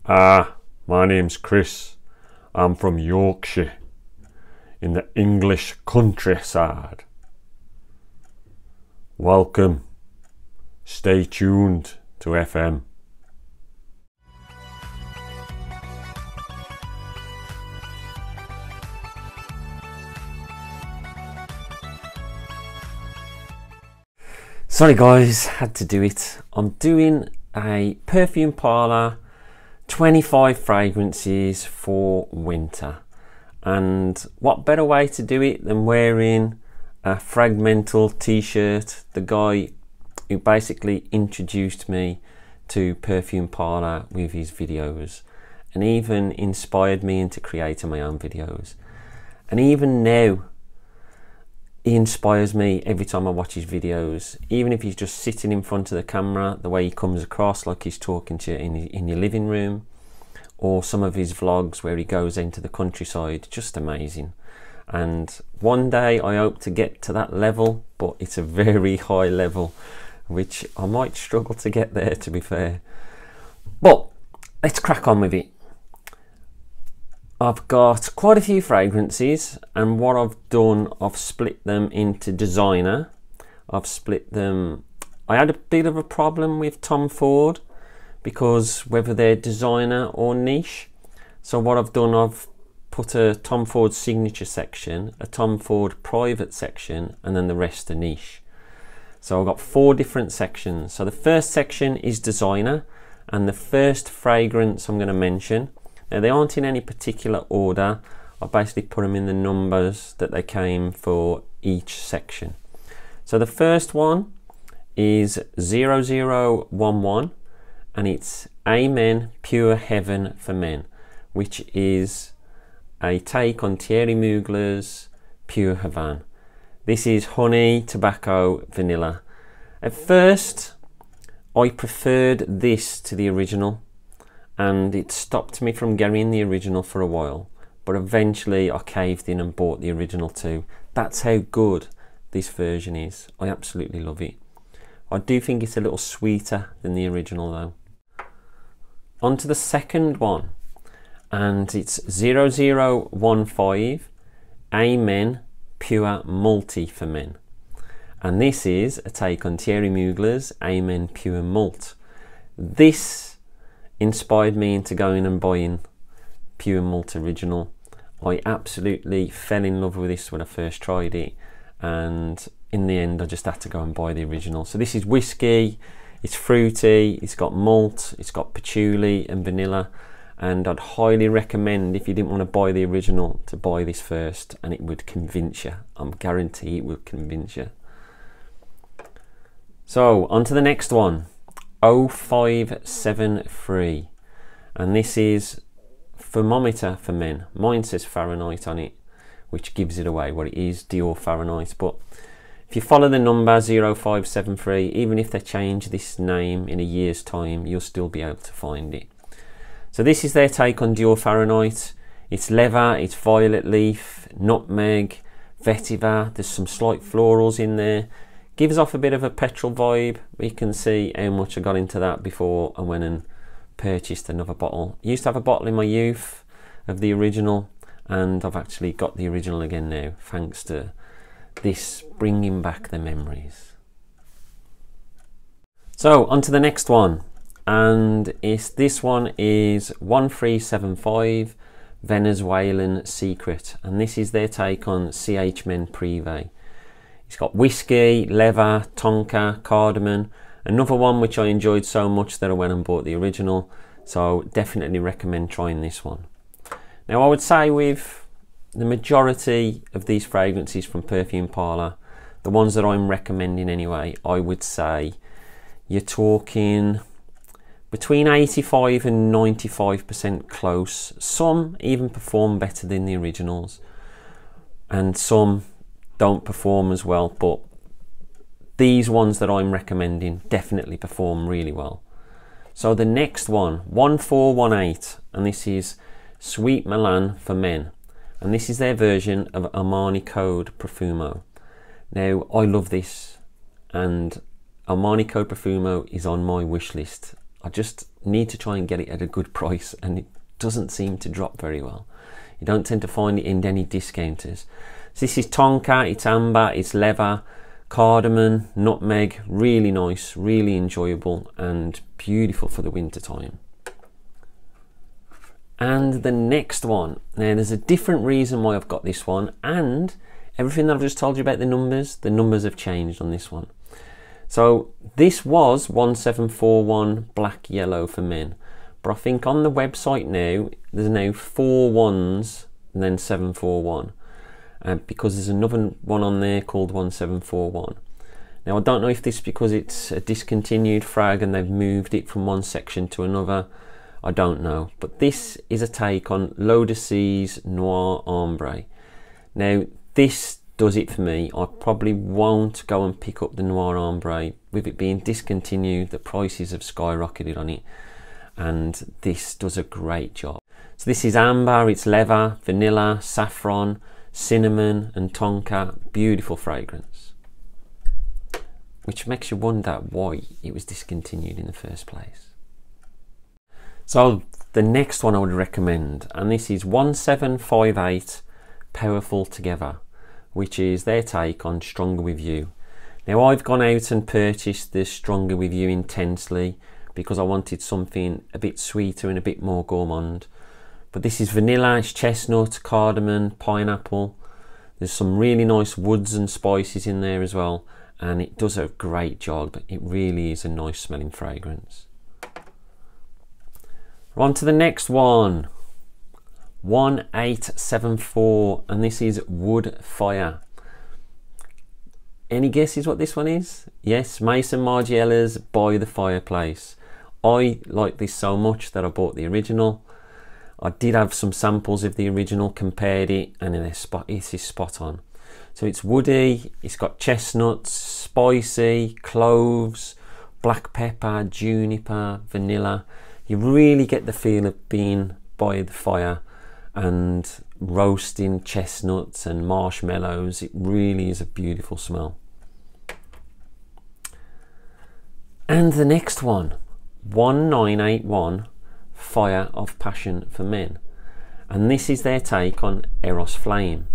My name's Chris. I'm from Yorkshire, in the English countryside. Welcome. Stay tuned to FM. Sorry guys, had to do it. I'm doing a Perfume Parlour 25 fragrances for winter, and what better way to do it than wearing a Frag-Mental t-shirt. The guy who basically introduced me to Perfume Parlour with his videos, and even inspired me into creating my own videos, and even now he inspires me every time I watch his videos. Even if he's just sitting in front of the camera, the way he comes across like he's talking to you in your living room, or some of his vlogs where he goes into the countryside, just amazing. And one day I hope to get to that level, but it's a very high level, which I might struggle to get there, to be fair. But let's crack on with it. I've got quite a few fragrances, and what I've done, I've split them into designer. I've split them. I had a bit of a problem with Tom Ford, because whether they're designer or niche. So what I've done, I've put a Tom Ford signature section, a Tom Ford private section, and then the rest are niche. So I've got 4 different sections. So the first section is designer, and the first fragrance I'm going to mention, now they aren't in any particular order, I basically put them in the numbers that they came for each section. So the first one is 0011, and it's Amen Pure Heaven for Men, which is a take on Thierry Mugler's Pure Havane. This is honey, tobacco, vanilla. At first I preferred this to the original, and it stopped me from getting the original for a while, but eventually I caved in and bought the original too. That's how good this version is. I absolutely love it. I do think it's a little sweeter than the original though. On to the second one, and it's 0015 Amen Pure Multi for Men, and this is a take on Thierry Mugler's Amen Pure Malt. This inspired me into going and buying Pure Malt Original. I absolutely fell in love with this when I first tried it, and in the end I just had to go and buy the original. So this is whiskey, it's fruity, it's got malt, it's got patchouli and vanilla, and I'd highly recommend, if you didn't want to buy the original, to buy this first, and it would convince you. I'm guarantee it will convince you. So on to the next one, 0573, and this is Thermometer for Men. Mine says Fahrenheit on it, which gives it away what it is, Dior Fahrenheit, but if you follow the number 0573, even if they change this name in a year's time, you'll still be able to find it. So this is their take on Dior Fahrenheit. It's leather, it's violet leaf, nutmeg, vetiver, there's some slight florals in there. Gives off a bit of a petrol vibe. You can see how much I got into that before I went and purchased another bottle. I used to have a bottle in my youth of the original, and I've actually got the original again now, thanks to this bringing back the memories. So on to the next one, and this one is 1375 Venezuelan Secret, and this is their take on CH Men Privé. It's got whiskey, leather, tonka, cardamom, another one which I enjoyed so much that I went and bought the original, so definitely recommend trying this one. Now I would say with the majority of these fragrances from Perfume Parlour, the ones that I'm recommending anyway, I would say you're talking between 85 and 95% close. Some even perform better than the originals, and some don't perform as well, but these ones that I'm recommending definitely perform really well. So the next one, 1418, and this is Sweet Milan for Men, and this is their version of Armani Code Profumo. Now I love this, and Armani Code Profumo is on my wish list. I just need to try and get it at a good price, and it doesn't seem to drop very well. You don't tend to find it in any discounters. So this is tonka, it's amber, it's leather, cardamom, nutmeg, really nice, really enjoyable and beautiful for the winter time. And the next one, now there's a different reason why I've got this one, and everything that I've just told you about the numbers have changed on this one. So this was 1741 black yellow for men, but I think on the website now there's now 4 1s and then 741, because there's another one on there called 1741. Now I don't know if this is because it's a discontinued frag and they've moved it from one section to another, I don't know, but this is a take on L'Odyssey's Noir Ombre. Now this does it for me. I probably won't go and pick up the Noir Ombre. With it being discontinued, the prices have skyrocketed on it, and this does a great job. So this is amber, it's leather, vanilla, saffron, cinnamon and tonka. Beautiful fragrance, which makes you wonder why it was discontinued in the first place. So the next one I would recommend, and this is 1758 Powerful Together, which is their take on Stronger With You. Now I've gone out and purchased the Stronger With You Intensely because I wanted something a bit sweeter and a bit more gourmand. But this is vanilla, it's chestnut, cardamom, pineapple. There's some really nice woods and spices in there as well, and it does a great job. It really is a nice smelling fragrance. We're on to the next one, 1874, and this is Wood Fire. Any guesses what this one is? Yes, Mason Margiella's By the Fireplace. I like this so much that I bought the original. I did have some samples of the original, compared it, and it is spot on. So it's woody, it's got chestnuts, spicy, cloves, black pepper, juniper, vanilla. You really get the feel of being by the fire and roasting chestnuts and marshmallows. It really is a beautiful smell. And the next one, 1981 Fire of Passion for Men, and this is their take on Eros Flame,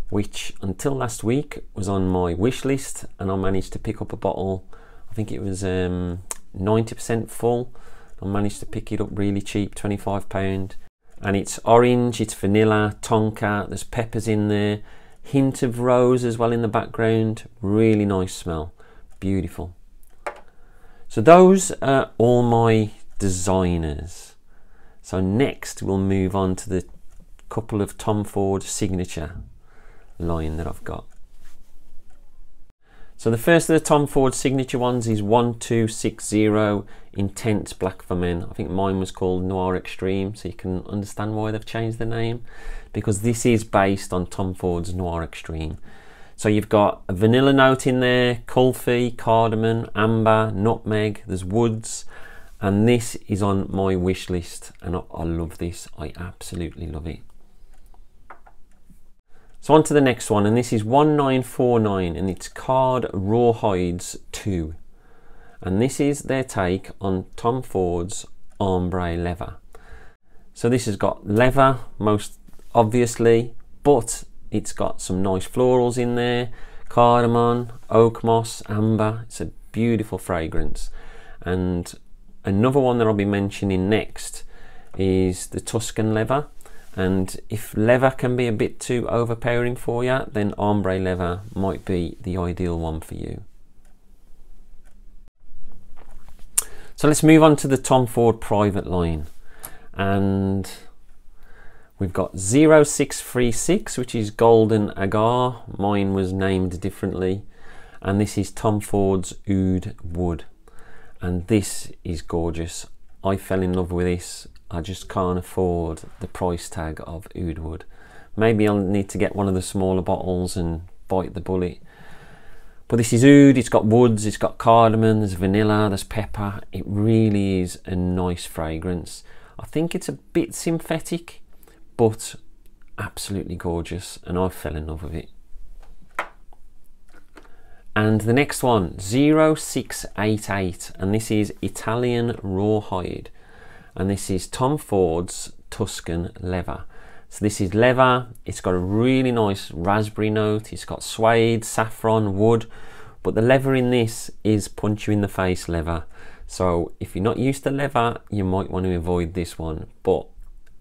which until last week was on my wish list, and I managed to pick up a bottle. I think it was 90% full. I managed to pick it up really cheap, £25, and it's orange, it's vanilla, tonka, there's peppers in there, hint of rose as well in the background. Really nice smell, beautiful. So those are all my designers. So next we'll move on to the couple of Tom Ford signature line that I've got. So the first of the Tom Ford signature ones is 1260 Intense Black for Men. I think mine was called Noir Extreme, so you can understand why they've changed the name, because this is based on Tom Ford's Noir Extreme. So you've got a vanilla note in there, kulfi, cardamom, amber, nutmeg, there's woods, and this is on my wish list, and I love this. I absolutely love it. So on to the next one, and this is 1949, and it's Card Rawhides 2. And this is their take on Tom Ford's Ombre Leather. So this has got leather, most obviously, but it's got some nice florals in there, cardamom, oak moss, amber. It's a beautiful fragrance. And another one that I'll be mentioning next is the Tuscan Leather. And if leather can be a bit too overpowering for you, then Ombre Leather might be the ideal one for you. So let's move on to the Tom Ford private line. And we've got 0636, which is Golden Agar. Mine was named differently. And this is Tom Ford's Oud Wood. And this is gorgeous. I fell in love with this. I just can't afford the price tag of Oud Wood. Maybe I'll need to get one of the smaller bottles and bite the bullet. But this is oud, it's got woods, it's got cardamom, there's vanilla, there's pepper. It really is a nice fragrance. I think it's a bit synthetic, but absolutely gorgeous, and I fell in love with it. And the next one, 0688, and this is Italian Rawhide, and this is Tom Ford's Tuscan Leather. So this is leather, it's got a really nice raspberry note, it's got suede, saffron, wood, but the leather in this is punch you in the face leather. So if you're not used to leather, you might want to avoid this one, but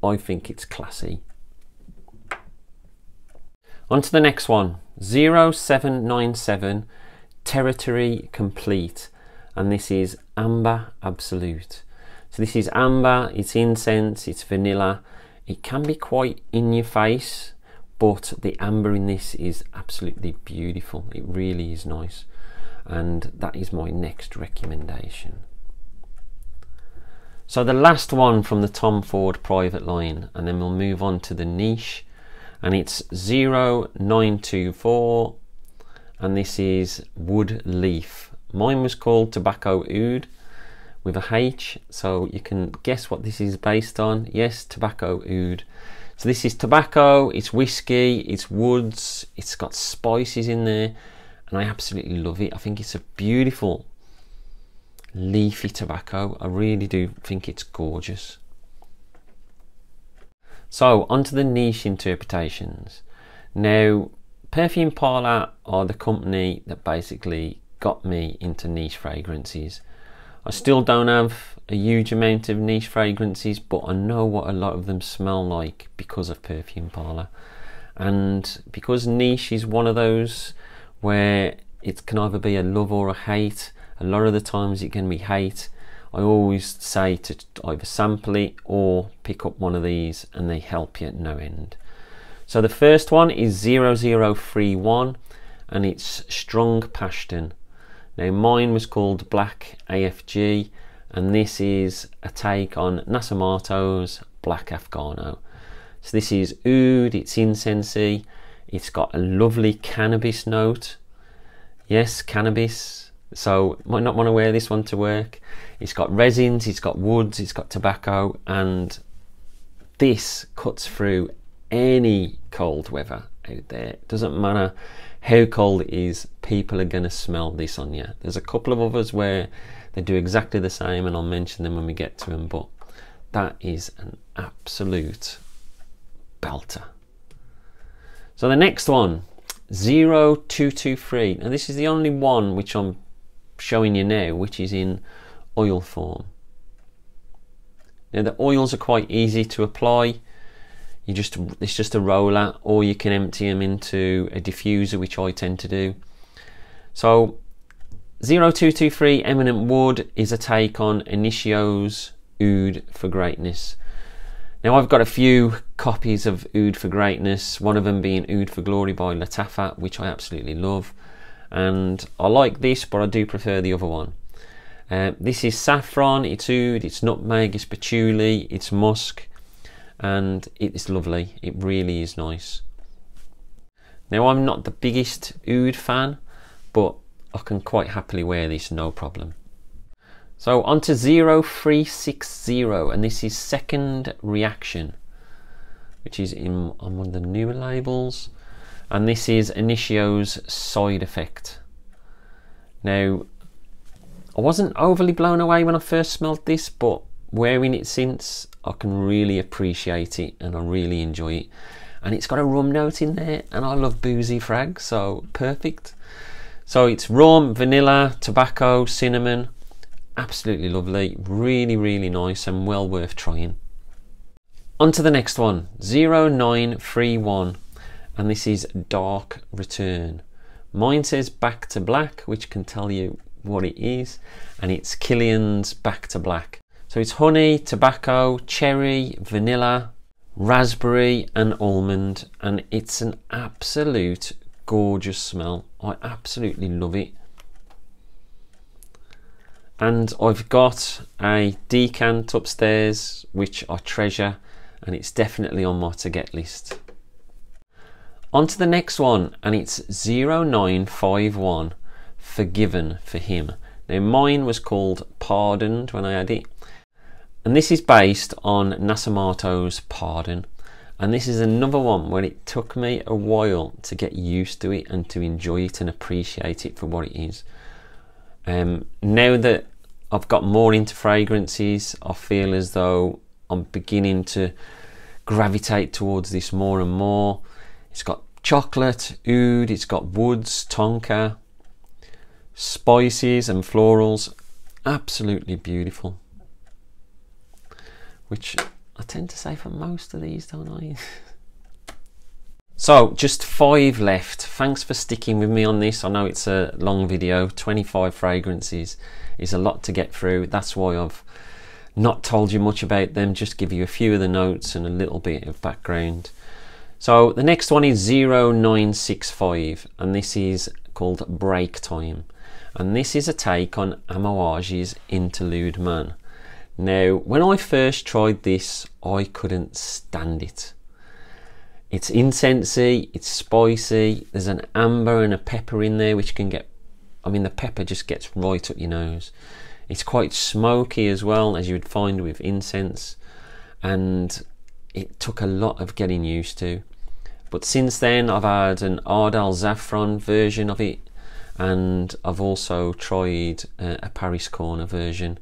I think it's classy. On to the next one, 0797, Territory Complete, and this is Amber Absolute. So this is amber, it's incense, it's vanilla. It can be quite in your face, but the amber in this is absolutely beautiful. It really is nice, and that is my next recommendation. So the last one from the Tom Ford private line, and then we'll move on to the niche, and it's 0924, and this is Woodleaf. Mine was called Tobacco Oud with a H, so you can guess what this is based on. Yes, Tobacco Oud. So this is tobacco, it's whiskey, it's woods, it's got spices in there, and I absolutely love it. I think it's a beautiful leafy tobacco. I really do think it's gorgeous. So onto the niche interpretations. Now, Perfume Parlour are the company that basically got me into niche fragrances. I still don't have a huge amount of niche fragrances, but I know what a lot of them smell like because of Perfume Parlour. And because niche is one of those where it can either be a love or a hate, a lot of the times it can be hate, I always say to either sample it or pick up one of these, and they help you at no end. So the first one is 0031, and it's Strong Passion. Now mine was called Black AFG, and this is a take on Nasamato's Black Afghano. So this is oud, it's incensey, it's got a lovely cannabis note. Yes, cannabis. So might not want to wear this one to work. It's got resins, it's got woods, it's got tobacco, and this cuts through any cold weather out there. It doesn't matter how cold it is, people are going to smell this on you. There's a couple of others where they do exactly the same, and I'll mention them when we get to them, but that is an absolute belter. So the next one, 0223, and this is the only one which I'm showing you now which is in oil form. Now the oils are quite easy to apply. It's just a roller, or you can empty them into a diffuser, which I tend to do. So 0223 Eminent Wood is a take on Initio's Oud for Greatness. Now I've got a few copies of Oud for Greatness, one of them being Oud for Glory by Latafa, which I absolutely love, and I like this, but I do prefer the other one. This is saffron, it's oud, it's nutmeg, it's patchouli, it's musk, and it is lovely. It really is nice. Now I'm not the biggest oud fan, but I can quite happily wear this, no problem. So on to 0360, and this is Second Reaction, which is on one of the newer labels, and this is Initio's Side Effect. Now I wasn't overly blown away when I first smelled this, but wearing it since, I can really appreciate it and I really enjoy it. And it's got a rum note in there, and I love boozy frag, so perfect. So it's rum, vanilla, tobacco, cinnamon, absolutely lovely, really, really nice and well worth trying. On to the next one, 0931, and this is Dark Return. Mine says Back to Black, which can tell you what it is, and it's Killian's Back to Black. So it's honey, tobacco, cherry, vanilla, raspberry and almond, and it's an absolute gorgeous smell. I absolutely love it. And I've got a decant upstairs which I treasure, and it's definitely on my to get list. On to the next one, and it's 0951, Forgiven for Him. Now mine was called Pardoned when I had it, and this is based on Nasamato's Pardon, And this is another one where it took me a while to get used to it and to enjoy it and appreciate it for what it is. Now that I've got more into fragrances, I feel as though I'm beginning to gravitate towards this more and more. It's got chocolate, oud, it's got woods, tonka, spices and florals. Absolutely beautiful. Which I tend to say for most of these, don't I? So just 5 left. Thanks for sticking with me on this. I know it's a long video. 25 fragrances is a lot to get through. That's why I've not told you much about them, just give you a few of the notes and a little bit of background. So the next one is 0965, and this is called Break Time, and this is a take on Amouage's Interlude Man. Now, when I first tried this, I couldn't stand it. It's incensey, it's spicy, there's an amber and a pepper in there which can get, I mean the pepper just gets right up your nose. It's quite smoky as well, as you would find with incense, and it took a lot of getting used to. But since then I've had an Ardal Saffron version of it, and I've also tried a Paris Corner version,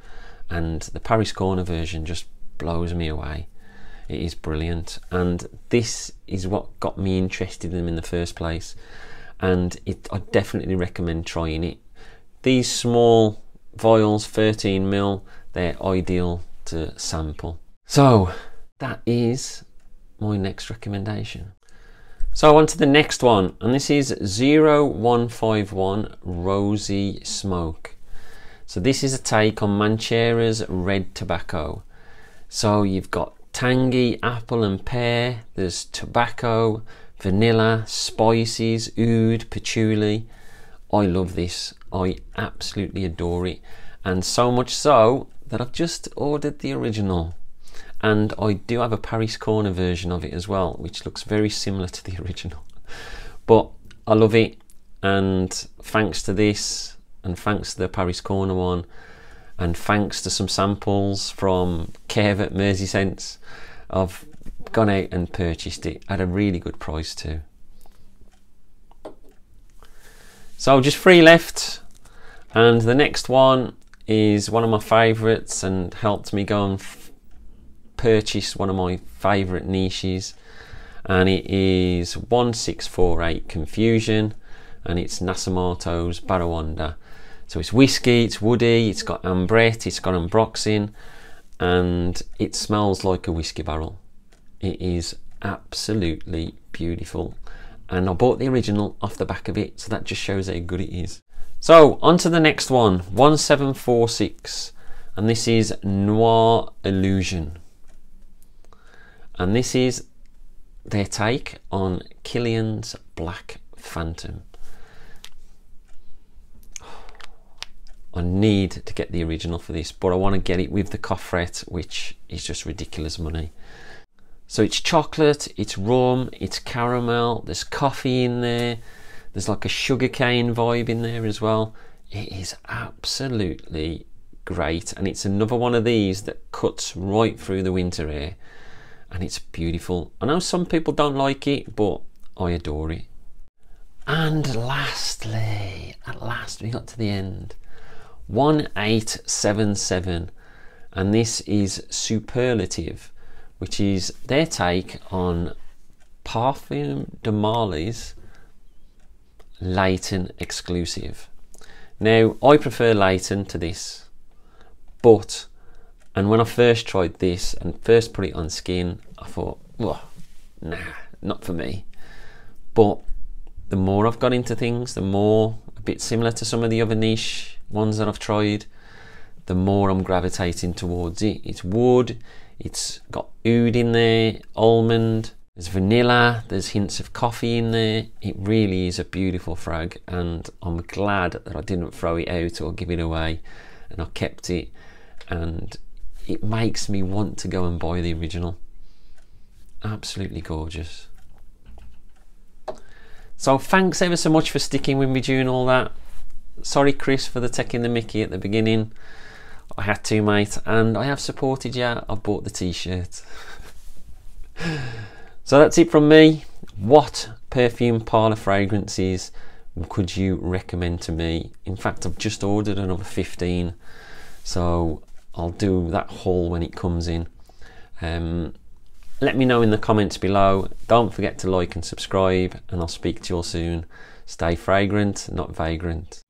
and the Paris Corner version just blows me away. It is brilliant, and this is what got me interested in them in the first place, and I definitely recommend trying it. These small vials, 13ml, they're ideal to sample. So that is my next recommendation. So on to the next one, and this is 0151 Rosy Smoke. So this is a take on Manchera's Red Tobacco. So you've got tangy apple and pear, there's tobacco, vanilla, spices, oud, patchouli. I love this. I absolutely adore it, and so much so that I've just ordered the original, and I do have a Paris Corner version of it as well, which looks very similar to the original. But I love it, and thanks to this, and thanks to the Paris Corner one, and thanks to some samples from Kev at Merseysense, I've gone out and purchased it at a really good price too. So just 3 left, and the next one is one of my favourites and helped me go and purchase one of my favourite niches, and it is 1648 Confusion, and it's Nasamato's Barawanda. So it's whiskey, it's woody, it's got ambrette, it's got ambroxan, and it smells like a whiskey barrel. It is absolutely beautiful, and I bought the original off the back of it, so that just shows how good it is. So on to the next one, 1746, and this is Noir Illusion, and this is their take on Kilian's Black Phantom. I need to get the original for this, but I want to get it with the coffret, which is just ridiculous money. So it's chocolate, it's rum, it's caramel, there's coffee in there, there's like a sugarcane vibe in there as well. It is absolutely great, and it's another one of these that cuts right through the winter air, and it's beautiful. I know some people don't like it, but I adore it. And lastly, at last we got to the end, 1877, and this is Superlative, which is their take on Parfume Parlour's Leighton exclusive. Now I prefer Leighton to this, but, and when I first tried this and first put it on skin, I thought, well, nah, not for me. But the more I've got into things, the more, a bit similar to some of the other niche ones that I've tried, the more I'm gravitating towards it. It's wood, it's got oud in there, almond, there's vanilla, there's hints of coffee in there. It really is a beautiful frag, and I'm glad that I didn't throw it out or give it away, and I kept it, and it makes me want to go and buy the original. Absolutely gorgeous. So thanks ever so much for sticking with me during all that. Sorry Chris for the taking the mickey at the beginning. I had to, mate, and I have supported you. I bought the t-shirt. So that's it from me. What Perfume Parlour fragrances could you recommend to me? In fact, I've just ordered another 15, so I'll do that haul when it comes in. Let me know in the comments below. Don't forget to like and subscribe, and I'll speak to you all soon. Stay fragrant, not vagrant.